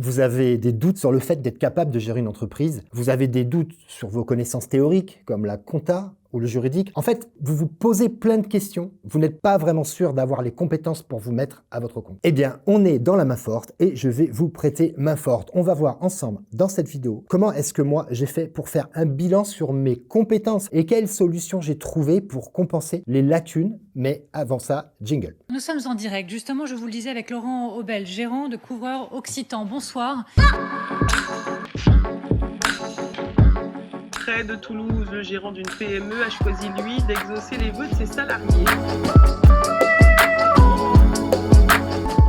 Vous avez des doutes sur le fait d'être capable de gérer une entreprise. Vous avez des doutes sur vos connaissances théoriques, comme la compta ou le juridique. En fait, vous vous posez plein de questions. Vous n'êtes pas vraiment sûr d'avoir les compétences pour vous mettre à votre compte. Eh bien, on est dans la main forte et je vais vous prêter main forte. On va voir ensemble dans cette vidéo comment est-ce que moi j'ai fait pour faire un bilan sur mes compétences et quelles solutions j'ai trouvées pour compenser les lacunes. Mais avant ça, jingle. Nous sommes en direct, justement, je vous le disais, avec Laurent Aubel, gérant de Couvreur Occitan. Bonsoir. Près de Toulouse, le gérant d'une PME a choisi, lui, d'exaucer les vœux de ses salariés.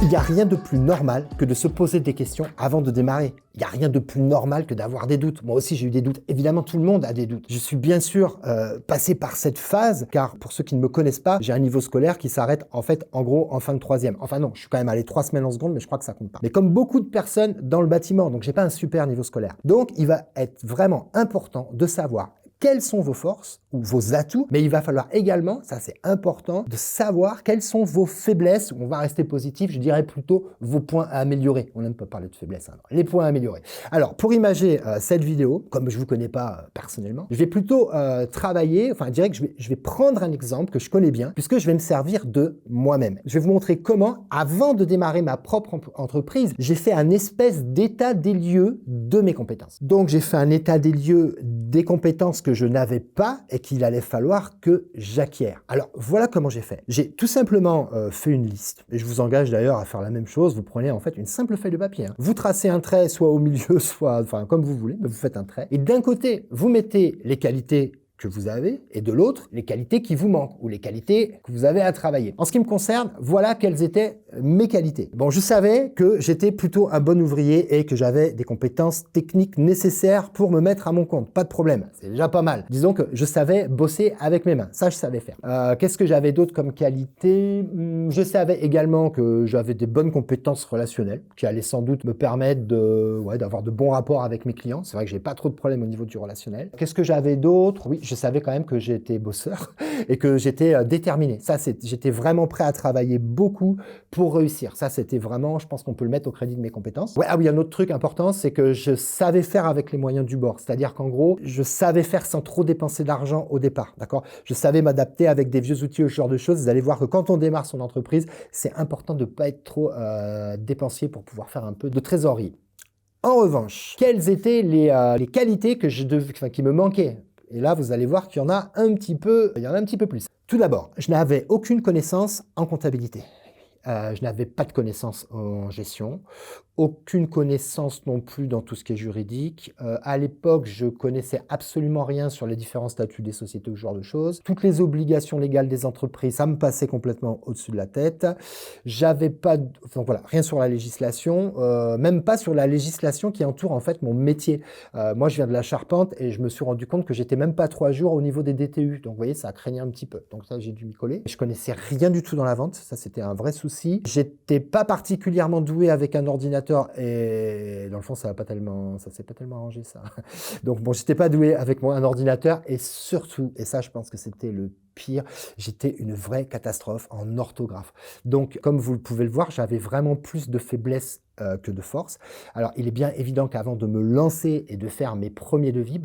Il n'y a rien de plus normal que de se poser des questions avant de démarrer. Il n'y a rien de plus normal que d'avoir des doutes. Moi aussi, j'ai eu des doutes. Évidemment, tout le monde a des doutes. Je suis bien sûr passé par cette phase, car pour ceux qui ne me connaissent pas, j'ai un niveau scolaire qui s'arrête en fait, en gros, en fin de troisième. Enfin non, je suis quand même allé 3 semaines en seconde, mais je crois que ça compte pas. Mais comme beaucoup de personnes dans le bâtiment, donc j'ai pas un super niveau scolaire. Donc, il va être vraiment important de savoir quelles sont vos forces ou vos atouts, mais il va falloir également, ça c'est important, de savoir quelles sont vos faiblesses, on va rester positif, je dirais plutôt vos points à améliorer. On n'aime pas parler de faiblesses, hein, les points à améliorer. Alors, pour imager cette vidéo, comme je ne vous connais pas personnellement, je vais plutôt travailler, enfin, je dirais que je vais prendre un exemple que je connais bien, puisque je vais me servir de moi-même. Je vais vous montrer comment, avant de démarrer ma propre entreprise, j'ai fait un espèce d'état des lieux de mes compétences. Donc, j'ai fait un état des lieux des compétences que je n'avais pas et qu'il allait falloir que j'acquière. Alors, voilà comment j'ai fait. J'ai tout simplement fait une liste. Et je vous engage d'ailleurs à faire la même chose. Vous prenez en fait une simple feuille de papier. Hein. Vous tracez un trait, soit au milieu, soit enfin comme vous voulez, mais vous faites un trait. Et d'un côté, vous mettez les qualités que vous avez, et de l'autre, les qualités qui vous manquent, ou les qualités que vous avez à travailler. En ce qui me concerne, voilà quelles étaient mes qualités. Bon, je savais que j'étais plutôt un bon ouvrier et que j'avais des compétences techniques nécessaires pour me mettre à mon compte. Pas de problème, c'est déjà pas mal. Disons que je savais bosser avec mes mains, ça je savais faire. Qu'est-ce que j'avais d'autre comme qualité? Je savais également que j'avais des bonnes compétences relationnelles, qui allaient sans doute me permettre d'avoir de bons rapports avec mes clients. C'est vrai que j'ai pas trop de problèmes au niveau du relationnel. Qu'est-ce que j'avais d'autre? Oui, je savais quand même que j'étais bosseur et que j'étais déterminé. Ça, j'étais vraiment prêt à travailler beaucoup pour réussir. Ça, c'était vraiment, je pense qu'on peut le mettre au crédit de mes compétences. Ouais, ah oui, un autre truc important, c'est que je savais faire avec les moyens du bord. C'est-à-dire qu'en gros, je savais faire sans trop dépenser d'argent au départ, d'accord? Je savais m'adapter avec des vieux outils, ce genre de choses. Vous allez voir que quand on démarre son entreprise, c'est important de ne pas être trop dépensier pour pouvoir faire un peu de trésorerie. En revanche, quelles étaient les qualités qui me manquaient? Et là, vous allez voir qu'il y en a un petit peu plus. Tout d'abord, je n'avais aucune connaissance en comptabilité. Je n'avais pas de connaissances en gestion, aucune connaissance non plus dans tout ce qui est juridique. À l'époque, je connaissais absolument rien sur les différents statuts des sociétés ou ce genre de choses. Toutes les obligations légales des entreprises, ça me passait complètement au-dessus de la tête. J'avais pas, donc voilà, rien sur la législation, même pas sur la législation qui entoure en fait mon métier. Moi, je viens de la charpente et je me suis rendu compte que j'étais même pas 3 jours au niveau des DTU. Donc, vous voyez, ça craignait un petit peu. Donc ça, j'ai dû m'y coller. Je connaissais rien du tout dans la vente. Ça, c'était un vrai souci. J'étais pas particulièrement doué avec un ordinateur et dans le fond, ça s'est pas tellement arrangé ça. Donc bon, j'étais pas doué avec un ordinateur et surtout, et ça, je pense que c'était le pire, j'étais une vraie catastrophe en orthographe. Donc, comme vous pouvez le voir, j'avais vraiment plus de faiblesses que de force. Alors, il est bien évident qu'avant de me lancer et de faire mes premiers devis,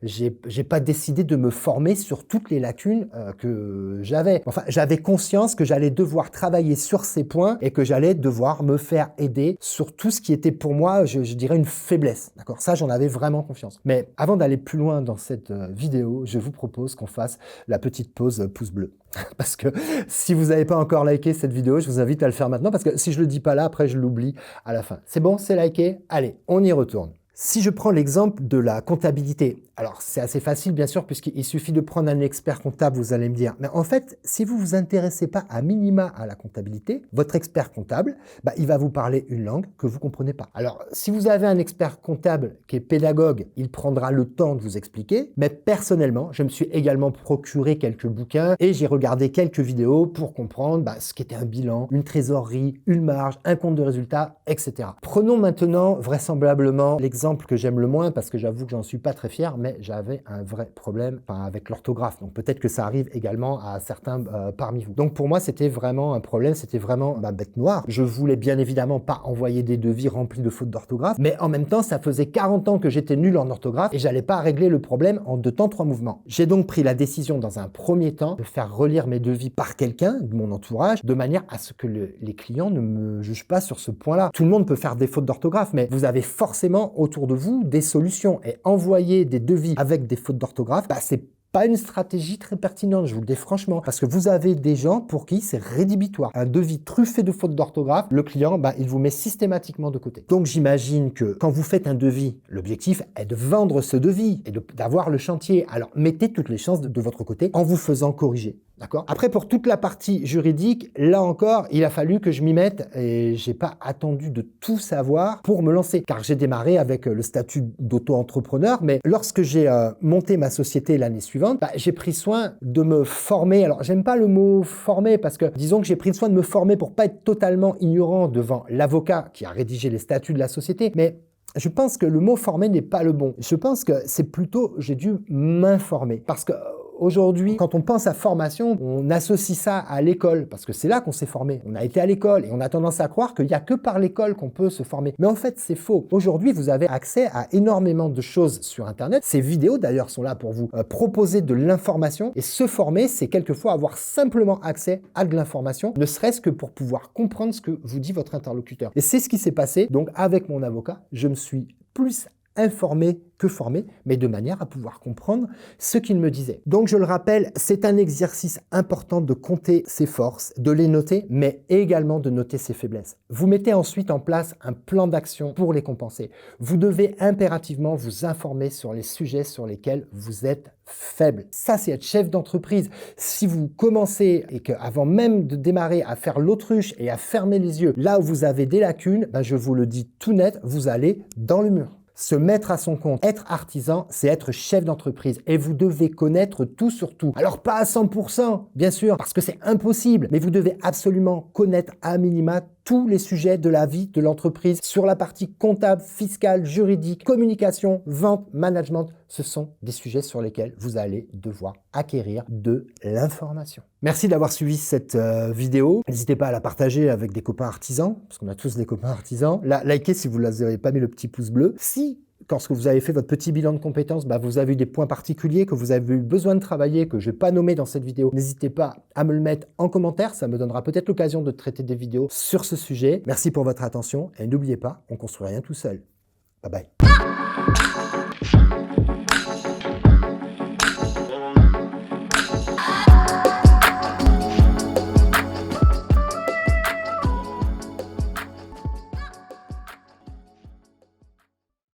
j'ai pas décidé de me former sur toutes les lacunes que j'avais. Enfin, j'avais conscience que j'allais devoir travailler sur ces points et que j'allais devoir me faire aider sur tout ce qui était pour moi, je dirais, une faiblesse. D'accord? Ça, j'en avais vraiment confiance. Mais avant d'aller plus loin dans cette vidéo, je vous propose qu'on fasse la petite pause pouce bleu. Parce que si vous n'avez pas encore liké cette vidéo, je vous invite à le faire maintenant parce que si je le dis pas là, après je l'oublie à la fin. C'est bon, c'est liké? Allez, on y retourne. Si je prends l'exemple de la comptabilité, alors c'est assez facile bien sûr puisqu'il suffit de prendre un expert comptable, vous allez me dire. Mais en fait, si vous vous intéressez pas à minima à la comptabilité, votre expert comptable, il va vous parler une langue que vous comprenez pas. Alors, si vous avez un expert comptable qui est pédagogue, il prendra le temps de vous expliquer. Mais personnellement, je me suis également procuré quelques bouquins et j'ai regardé quelques vidéos pour comprendre ce qu'était un bilan, une trésorerie, une marge, un compte de résultat, etc. Prenons maintenant vraisemblablement l'exemple l'exemple que j'aime le moins parce que j'avoue que j'en suis pas très fier, mais j'avais un vrai problème avec l'orthographe. Donc peut-être que ça arrive également à certains parmi vous. Donc pour moi, c'était vraiment un problème, c'était vraiment ma bête noire. Je voulais bien évidemment pas envoyer des devis remplis de fautes d'orthographe, mais en même temps, ça faisait 40 ans que j'étais nul en orthographe et j'allais pas régler le problème en 2 temps, 3 mouvements. J'ai donc pris la décision dans un premier temps de faire relire mes devis par quelqu'un de mon entourage, de manière à ce que les clients ne me jugent pas sur ce point-là. Tout le monde peut faire des fautes d'orthographe, mais vous avez forcément autour de vous des solutions, et envoyer des devis avec des fautes d'orthographe, c'est pas une stratégie très pertinente, je vous le dis franchement, parce que vous avez des gens pour qui c'est rédhibitoire. Un devis truffé de fautes d'orthographe, le client, il vous met systématiquement de côté. Donc j'imagine que quand vous faites un devis, l'objectif est de vendre ce devis et d'avoir le chantier. Alors mettez toutes les chances de votre côté en vous faisant corriger. D'accord ? Après, pour toute la partie juridique, là encore, il a fallu que je m'y mette et j'ai pas attendu de tout savoir pour me lancer, car j'ai démarré avec le statut d'auto-entrepreneur, mais lorsque j'ai monté ma société l'année suivante, j'ai pris soin de me former. Alors, j'aime pas le mot former parce que disons que j'ai pris soin de me former pour pas être totalement ignorant devant l'avocat qui a rédigé les statuts de la société, mais je pense que le mot former n'est pas le bon. Je pense que c'est plutôt j'ai dû m'informer parce que aujourd'hui, quand on pense à formation, on associe ça à l'école, parce que c'est là qu'on s'est formé. On a été à l'école et on a tendance à croire qu'il n'y a que par l'école qu'on peut se former. Mais en fait, c'est faux. Aujourd'hui, vous avez accès à énormément de choses sur Internet. Ces vidéos, d'ailleurs, sont là pour vous proposer de l'information. Et se former, c'est quelquefois avoir simplement accès à de l'information, ne serait-ce que pour pouvoir comprendre ce que vous dit votre interlocuteur. Et c'est ce qui s'est passé. Donc, avec mon avocat, je me suis plus informé que formé, mais de manière à pouvoir comprendre ce qu'il me disait. Donc je le rappelle, c'est un exercice important de compter ses forces, de les noter, mais également de noter ses faiblesses. Vous mettez ensuite en place un plan d'action pour les compenser. Vous devez impérativement vous informer sur les sujets sur lesquels vous êtes faible. Ça, c'est être chef d'entreprise. Si vous commencez et qu'avant même de démarrer à faire l'autruche et à fermer les yeux, là où vous avez des lacunes, je vous le dis tout net, vous allez dans le mur. Se mettre à son compte, être artisan, c'est être chef d'entreprise et vous devez connaître tout sur tout. Alors pas à 100%, bien sûr, parce que c'est impossible, mais vous devez absolument connaître à minima tous les sujets de la vie de l'entreprise sur la partie comptable, fiscale, juridique, communication, vente, management. Ce sont des sujets sur lesquels vous allez devoir acquérir de l'information. Merci d'avoir suivi cette vidéo. N'hésitez pas à la partager avec des copains artisans, parce qu'on a tous des copains artisans. Likez si vous n'avez pas mis le petit pouce bleu. Si quand vous avez fait votre petit bilan de compétences, vous avez eu des points particuliers que vous avez eu besoin de travailler, que je n'ai pas nommé dans cette vidéo, n'hésitez pas à me le mettre en commentaire. Ça me donnera peut-être l'occasion de traiter des vidéos sur ce sujet. Merci pour votre attention et n'oubliez pas, on ne construit rien tout seul. Bye bye.